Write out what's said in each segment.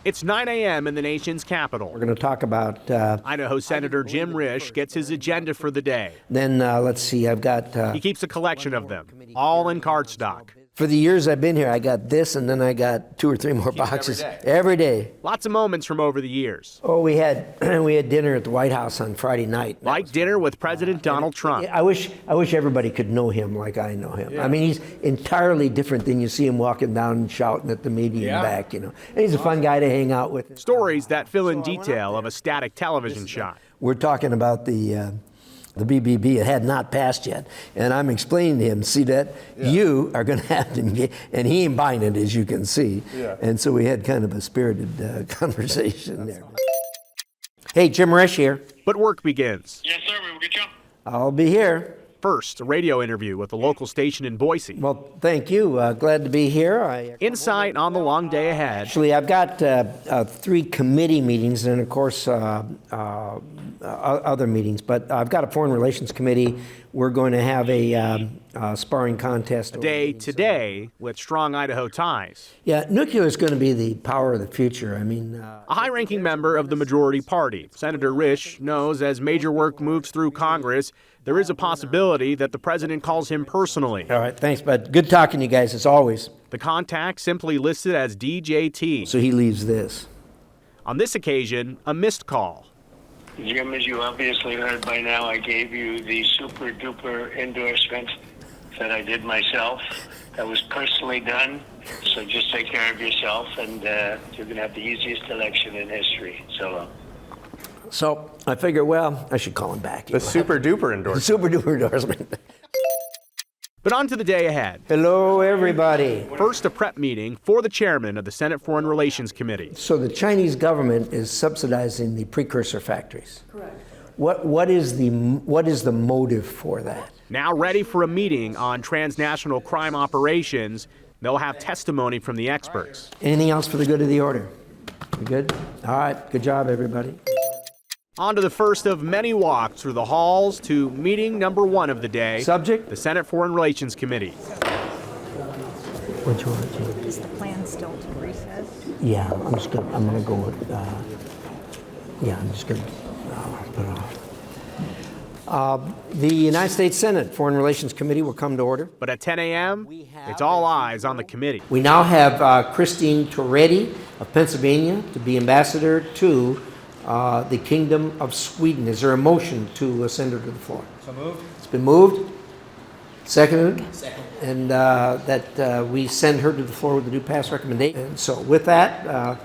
It's 9 a.m. in the nation's capital. We're going to talk about Idaho Senator Jim Risch gets his agenda for the day. Then let's see, I've got He keeps a collection of them, all in cardstock. for the years I've been here, I got this, and then I got 2 or 3 more boxes every day. Lots of moments from over the years. Oh, we had dinner at the White House on Friday night. Like dinner with President Donald Trump. I wish everybody could know him like I know him. Yeah. I mean, he's entirely different than you see him walking down and shouting at the media and back, you know. And he's a fun guy to hang out with. Stories that fill in detail of a static television shot. We're talking about the BBB. It had not passed yet. And I'm explaining to him, see that? Yeah. You are going to have to engage. And he ain't buying it, as you can see. Yeah. And so we had kind of a spirited conversation there. Hey, Jim Risch here. But work begins. Yes, sir. We will get you. I'll be here. First, a radio interview with a local station in Boise. Well, thank you. Glad to be here. Insight on the long day ahead. Actually, I've got 3 committee meetings and, of course, other meetings. But I've got a Foreign Relations Committee. We're going to have a sparring contest. A day today with strong Idaho ties. Yeah, nuclear is going to be the power of the future. I mean... a high-ranking member of the majority party, Senator Risch, knows as major work moves through Congress, there is a possibility that the president calls him personally. All right, thanks, bud. Good talking to you guys, as always. The contact simply listed as DJT. So he leaves this. On this occasion, a missed call. Jim, as you obviously heard by now, I gave you the super-duper endorsement that I did myself. That was personally done, so just take care of yourself, and you're going to have the easiest election in history. So long. So I figure, well, I should call him back. The super-duper endorsement. Super-duper endorsement. But on to the day ahead. Hello, everybody. First, a prep meeting for the chairman of the Senate Foreign Relations Committee. So the Chinese government is subsidizing the precursor factories. Correct. What is the motive for that? Now ready for a meeting on transnational crime operations. They'll have testimony from the experts. Anything else for the good of the order? You good? All right. Good job, everybody. On to the first of many walks through the halls to meeting number 1 of the day. Subject? The Senate Foreign Relations Committee. What you want to do? Is the plan still to recess? Yeah, I'm gonna go with, I'm just gonna put it off. The United States Senate Foreign Relations Committee will come to order. But at 10 a.m., it's all eyes on the committee. We now have Christine Toretti of Pennsylvania to be ambassador to the Kingdom of Sweden. Is there a motion to send her to the floor? So moved. It's been moved. Seconded? Second. And that we send her to the floor with the due pass recommendation. And so with that,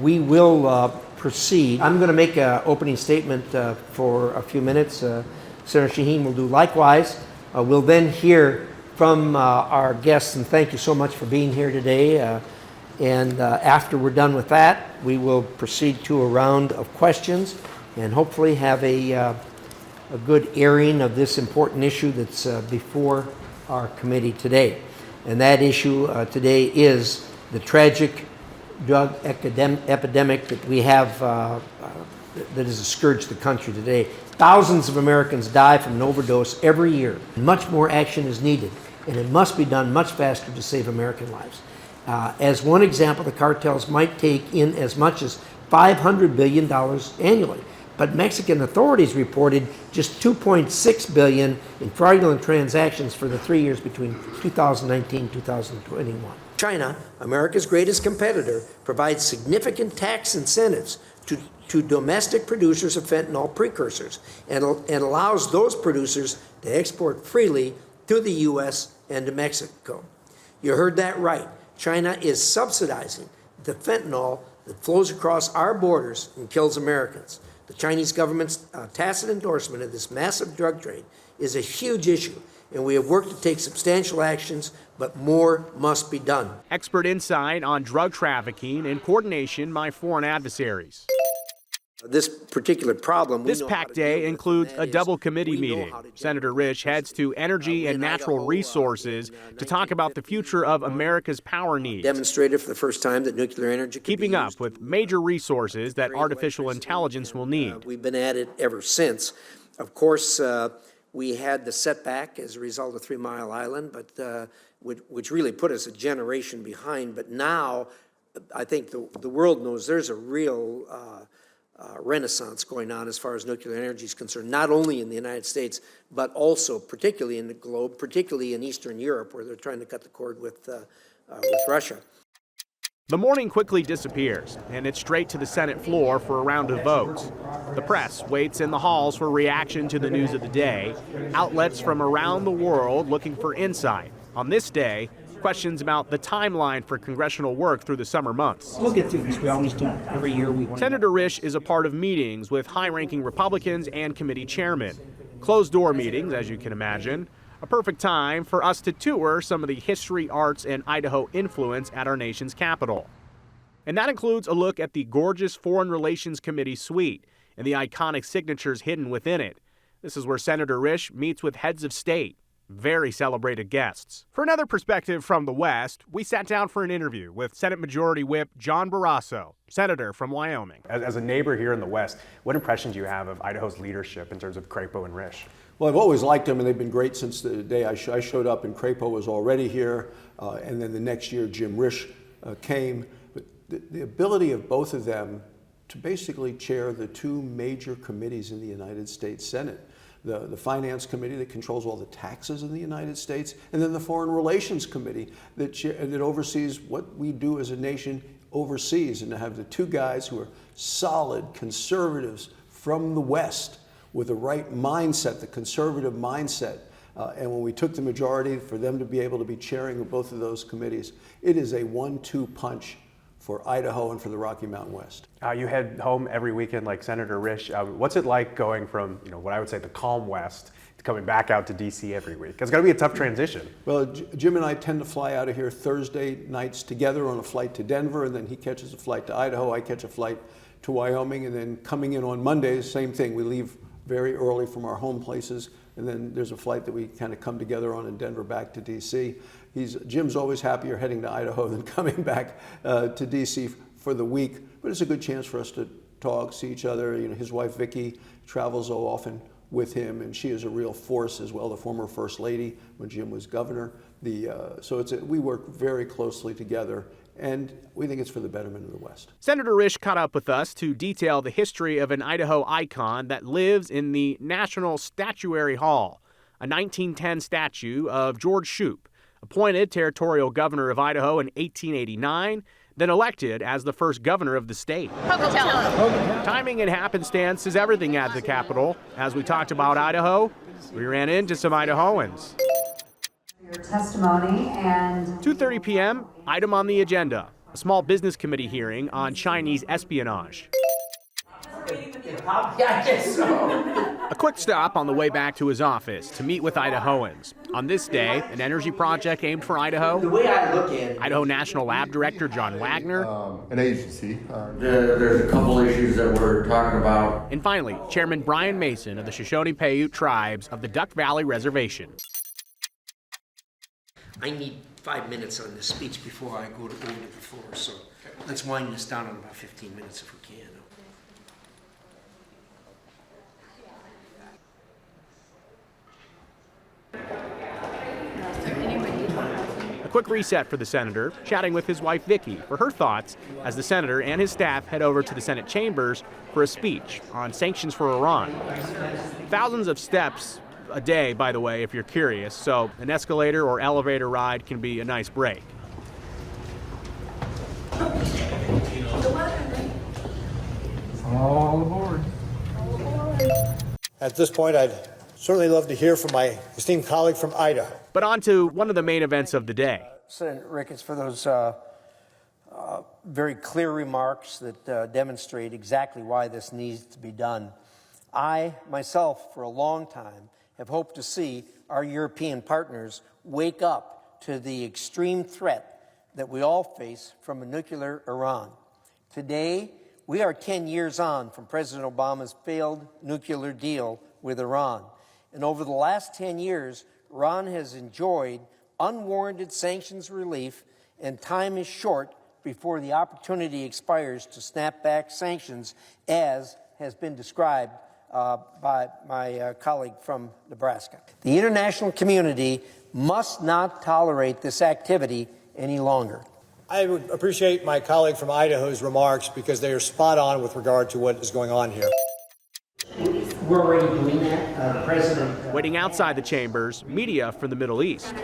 we will proceed. I'm going to make an opening statement for a few minutes. Senator Shaheen will do likewise. We'll then hear from our guests, and thank you so much for being here today. And after we're done with that, we will proceed to a round of questions and hopefully have a good airing of this important issue that's before our committee today. And that issue today is the tragic drug epidemic that we have that is a scourge to the country today. Thousands of Americans die from an overdose every year. Much more action is needed, and it must be done much faster to save American lives. As one example, the cartels might take in as much as $500 billion annually. But Mexican authorities reported just $2.6 billion in fraudulent transactions for the 3 years between 2019 and 2021. China, America's greatest competitor, provides significant tax incentives to domestic producers of fentanyl precursors and allows those producers to export freely to the U.S. and to Mexico. You heard that right. China is subsidizing the fentanyl that flows across our borders and kills Americans. The Chinese government's tacit endorsement of this massive drug trade is a huge issue, and we have worked to take substantial actions, but more must be done. Expert insight on drug trafficking in coordination by foreign adversaries. This particular problem... This packed day includes a double committee meeting. Senator Risch heads to Energy and Natural Resources to talk about the future of America's power needs. Demonstrated for the first time that nuclear energy keeping up with major resources that artificial intelligence will need. We've been at it ever since. Of course, we had the setback as a result of 3 Mile Island, but which really put us a generation behind. But now I think the world knows there's a real renaissance going on as far as nuclear energy is concerned, not only in the United States, but also particularly in the globe, particularly in Eastern Europe, where they're trying to cut the cord with Russia. The morning quickly disappears, and it's straight to the Senate floor for a round of votes. The press waits in the halls for reaction to the news of the day, outlets from around the world looking for insight. On this day, questions about the timeline for congressional work through the summer months. We'll get through this. We always do. Every year we want. Senator Risch is a part of meetings with high-ranking Republicans and committee chairmen. Closed-door meetings, as you can imagine. A perfect time for us to tour some of the history, arts, and Idaho influence at our nation's capital. And that includes a look at the gorgeous Foreign Relations Committee suite and the iconic signatures hidden within it. This is where Senator Risch meets with heads of state, very celebrated guests. For another perspective from the West, we sat down for an interview with Senate Majority Whip John Barrasso, senator from Wyoming. As a neighbor here in the West, what impression do you have of Idaho's leadership in terms of Crapo and Risch? Well, I've always liked them, and they've been great since the day I showed up, and Crapo was already here, and then the next year Jim Risch came. But the ability of both of them to basically chair the two major committees in the United States Senate, the Finance Committee that controls all the taxes in the United States, and then the Foreign Relations Committee that oversees what we do as a nation overseas, and to have the two guys who are solid conservatives from the West with the right mindset, the conservative mindset. And when we took the majority, for them to be able to be chairing of both of those committees, it is a 1-2 punch for Idaho and for the Rocky Mountain West. You head home every weekend like Senator Risch. What's it like going from, what I would say the calm West to coming back out to D.C. every week? It's got to be a tough transition. Well, Jim and I tend to fly out of here Thursday nights together on a flight to Denver, and then he catches a flight to Idaho, I catch a flight to Wyoming, and then coming in on Mondays, same thing. We leave very early from our home places, and then there's a flight that we kind of come together on in Denver back to D.C. Jim's always happier heading to Idaho than coming back to D.C. for the week, but it's a good chance for us to talk, see each other. His wife Vicki travels so often with him, and she is a real force as well, the former First Lady when Jim was governor. So we work very closely together, and we think it's for the betterment of the West. Senator Risch caught up with us to detail the history of an Idaho icon that lives in the National Statuary Hall, a 1910 statue of George Shoup, appointed territorial governor of Idaho in 1889, then elected as the first governor of the state. Timing and happenstance is everything at the Capitol. As we talked about Idaho, we ran into some Idahoans. Your testimony and 2:30 p.m., item on the agenda, a small business committee hearing on Chinese espionage. A quick stop on the way back to his office to meet with Idahoans. On this day, an energy project aimed for Idaho. The way I look at it, Idaho National Lab Director John Wagner. An agency. There's a couple issues that we're talking about. And finally, Chairman Brian Mason of the Shoshone-Paiute tribes of the Duck Valley Reservation. I need 5 minutes on this speech before I go over to the floor, so let's wind this down in about 15 minutes if we can. A quick reset for the senator, chatting with his wife Vicki for her thoughts as the senator and his staff head over to the Senate chambers for a speech on sanctions for Iran. Thousands of steps a day, by the way, if you're curious, so an escalator or elevator ride can be a nice break. All aboard. At this point, I'd certainly love to hear from my esteemed colleague from Idaho. But on to one of the main events of the day. Senator Ricketts, for those very clear remarks that demonstrate exactly why this needs to be done. I, myself, for a long time, have hoped to see our European partners wake up to the extreme threat that we all face from a nuclear Iran. Today, we are 10 years on from President Obama's failed nuclear deal with Iran. And over the last 10 years, Iran has enjoyed unwarranted sanctions relief, and time is short before the opportunity expires to snap back sanctions, as has been described by my colleague from Nebraska. The international community must not tolerate this activity any longer. I would appreciate my colleague from Idaho's remarks because they are spot on with regard to what is going on here. We're already doing that. The president. Waiting outside the chambers, media from the Middle East.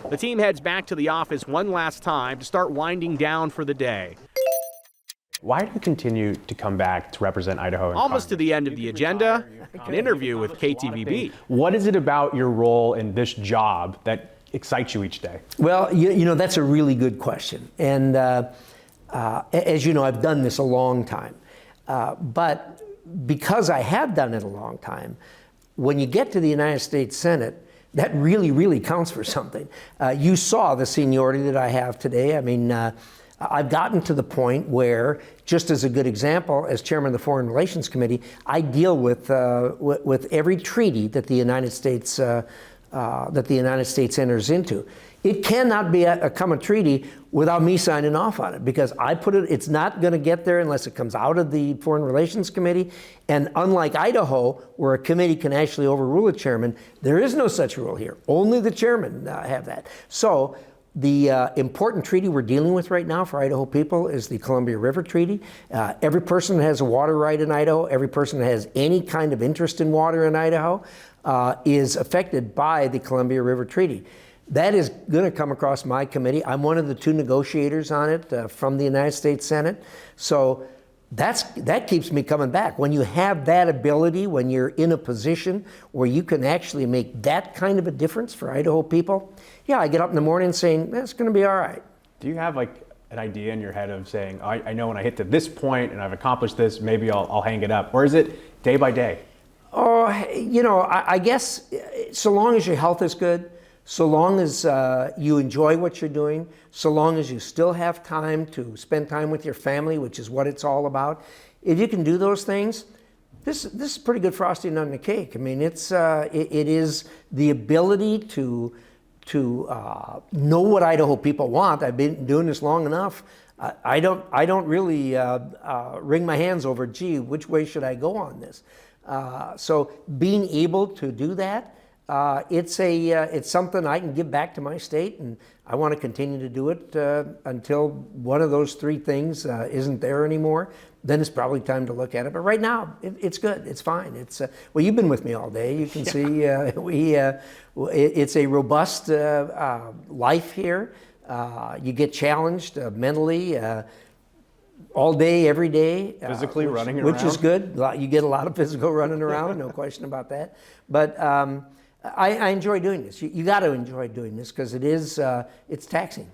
The team heads back to the office one last time to start winding down for the day. Why do you continue to come back to represent Idaho? Almost to the end of the agenda, an interview with KTVB. What is it about your role in this job that excites you each day? Well, you know, that's a really good question. And as you know, I've done this a long time. But because I have done it a long time, when you get to the United States Senate, that really, really counts for something. You saw the seniority that I have today. I mean, I've gotten to the point where, just as a good example, as chairman of the Foreign Relations Committee, I deal with every treaty that the United States enters into. It cannot become a treaty without me signing off on it, because I put it. It's not going to get there unless it comes out of the Foreign Relations Committee. And unlike Idaho, where a committee can actually overrule a chairman, there is no such rule here. Only the chairman have that. So the important treaty we're dealing with right now for Idaho people is the Columbia River Treaty. Every person that has a water right in Idaho, every person that has any kind of interest in water in Idaho is affected by the Columbia River Treaty. That is going to come across my committee. I'm one of the 2 negotiators on it from the United States Senate. So that keeps me coming back. When you have that ability, when you're in a position where you can actually make that kind of a difference for Idaho people, yeah, I get up in the morning saying, it's going to be all right. Do you have like an idea in your head of saying, I know when I hit to this point and I've accomplished this, maybe I'll hang it up? Or is it day by day? Oh, you know, I guess so long as your health is good, so long as you enjoy what you're doing, so long as you still have time to spend time with your family, which is what it's all about, if you can do those things, this is pretty good frosting on the cake. I mean, it is the ability to know what Idaho people want. I've been doing this long enough. I don't really wring my hands over, gee, which way should I go on this? So being able to do that, it's something I can give back to my state, and I want to continue to do it until one of those 3 things isn't there anymore. Then it's probably time to look at it. But right now, it's good. It's fine. It's well, you've been with me all day. You can see it's a robust life here. You get challenged mentally. All day, every day. Physically running around. Which is good. You get a lot of physical running around, no question about that. But I enjoy doing this. You got to enjoy doing this because it's taxing.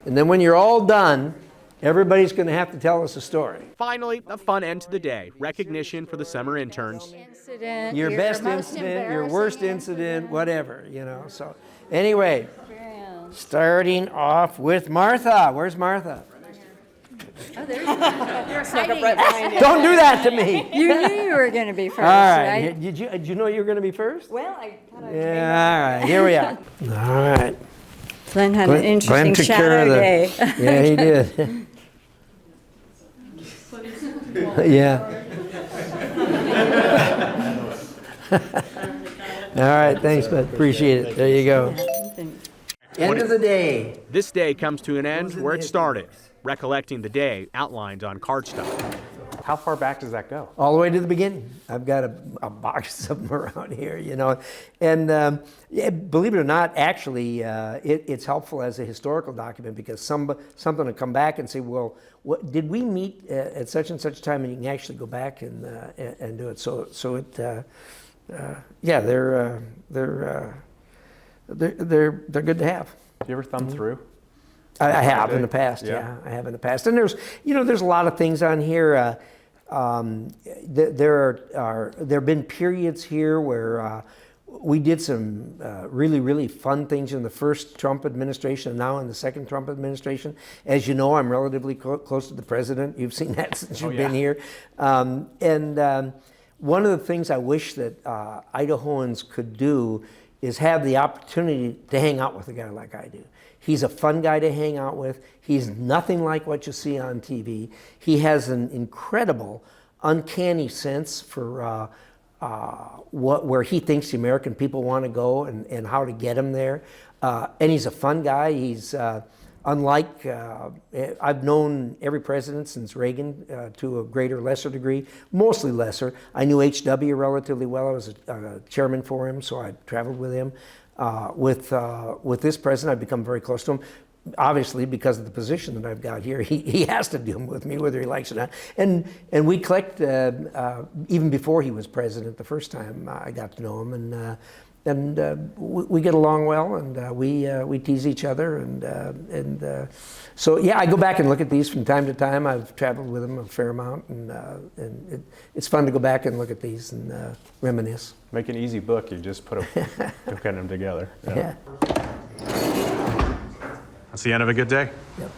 And then when you're all done, everybody's going to have to tell us a story. Finally, a fun end to the day. Recognition for the summer interns. Incident, Your best most incident, your worst incident, whatever, you know. So anyway, Yeah. starting off with Martha. Where's Martha? Oh, there's you're hiding. Don't do that to me. You knew you were going to be first, All right. right? Did you know you were going to be first? Well, I thought I'd Yeah, all right. Here we are. All right. Glenn had an interesting took care of shadow day. Yeah, he did. Yeah. All right, thanks, bud. Appreciate it. There you go. End of the day. This day comes to an end where it started, recollecting the day outlined on cardstock. How far back does that go? All the way to the beginning. I've got a box of them around here, you know. And yeah, believe it or not, actually, it's helpful as a historical document because something will come back and say, well, what, did we meet at such and such time? And you can actually go back and do it. So yeah, they're good to have. Do you ever thumb through? I have in the past, yeah. I have in the past. And there's a lot of things on here. There have been periods here where we did some really, really fun things in the first Trump administration and now in the second Trump administration. As you know, I'm relatively close to the president. You've seen that since you've been here. One of the things I wish that Idahoans could do is have the opportunity to hang out with a guy like I do. He's a fun guy to hang out with. He's nothing like what you see on TV. He has an incredible, uncanny sense for where he thinks the American people want to go and how to get them there. And he's a fun guy. He's unlike, I've known every president since Reagan to a greater, lesser degree, mostly lesser. I knew H.W. relatively well. I was a chairman for him, so I traveled with him. With this president, I've become very close to him. Obviously, because of the position that I've got here, he has to deal with me whether he likes it or not. And we clicked even before he was president the first time I got to know him, and we get along well, and we tease each other, and so yeah, I go back and look at these from time to time. I've traveled with him a fair amount, and it's fun to go back and look at these and reminisce. Make an easy book. You just put them together. Yeah. That's the end of a good day. Yep.